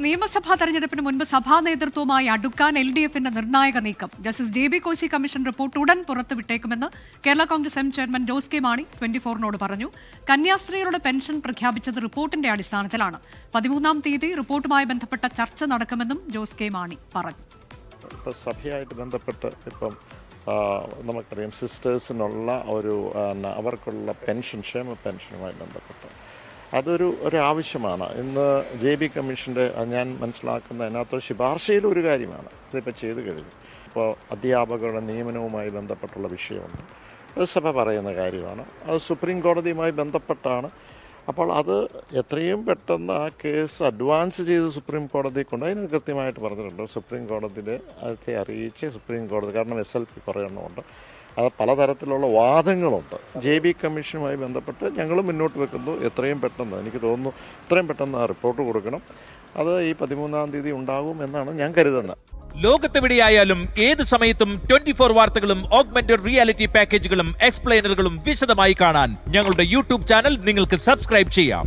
നിയമസഭാ തെരഞ്ഞെടുപ്പിന് മുൻപ് സഭാ നേതൃത്വവുമായി അടുക്കാൻ LDFന്റെ നിർണായക നീക്കം. Justice JB Koshy commission report ഉടൻ പുറത്തുവിട്ടേക്കുമെന്ന് Kerala Congress M chairman Jose K Mani 24നോട് പറഞ്ഞു. കന്യാസ്ത്രീകളുടെ പെൻഷൻ പ്രഖ്യാപിച്ചത് റിപ്പോർട്ടിന്റെ അടിസ്ഥാനത്തിലാണ്. 13-ാം തീയതി റിപ്പോർട്ടുമായി ബന്ധപ്പെട്ട ചർച്ച നടക്കുമെന്നും ജോസ് കെ മാണി പറഞ്ഞു. സഭയായിട്ട് ബന്ധപ്പെട്ട് ഇപ്പം നമുക്കറിയാം സിസ്റ്റേഴ്സിനുള്ള അവർക്കുള്ള പെൻഷൻ, ക്ഷേമ പെൻഷനുമായി ബന്ധപ്പെട്ട് അതൊരു ആവശ്യമാണ്. ഇന്ന് JB കമ്മീഷൻ്റെ ഞാൻ മനസ്സിലാക്കുന്ന അതിനകത്ത് ശുപാർശയിലൊരു കാര്യമാണ് ഇതിപ്പോൾ ചെയ്തു കഴിഞ്ഞു. ഇപ്പോൾ അധ്യാപകരുടെ നിയമനവുമായി ബന്ധപ്പെട്ടുള്ള വിഷയമുണ്ട്, അത് സഭ പറയുന്ന കാര്യമാണ്. അത് സുപ്രീം കോടതിയുമായി ബന്ധപ്പെട്ടാണ്. അപ്പോൾ അത് എത്രയും പെട്ടെന്ന് ആ കേസ് അഡ്വാൻസ് ചെയ്ത് സുപ്രീം കോടതി കൊണ്ട് അതിന് കൃത്യമായിട്ട് പറഞ്ഞിട്ടുണ്ട്. സുപ്രീം കോടതിയിൽ അതെ അറിയിച്ച് സുപ്രീം കോടതി, കാരണം SLP കുറേ എണ്ണമുണ്ട്, അത് പലതരത്തിലുള്ള വാദങ്ങളുണ്ട്. JB കമ്മീഷനുമായി ബന്ധപ്പെട്ട് ഞങ്ങൾ മുന്നോട്ട് വെക്കുന്നു. എത്രയും പെട്ടെന്ന്, എനിക്ക് തോന്നുന്നു എത്രയും പെട്ടെന്ന് ആ റിപ്പോർട്ട് കൊടുക്കണം. അത് ഈ 13-ാം തീയതി ഉണ്ടാകും എന്നാണ് ഞാൻ കരുതുന്നത്. ലോകത്തെവിടെയായാലും ഏത് സമയത്തും 24 വാർത്തകളും ഓഗ്മെന്റഡ് റിയാലിറ്റി പാക്കേജുകളും എക്സ്പ്ലെയിനറുകളും വിശദമായി കാണാൻ ഞങ്ങളുടെ YouTube ചാനൽ നിങ്ങൾക്ക് സബ്സ്ക്രൈബ് ചെയ്യാം.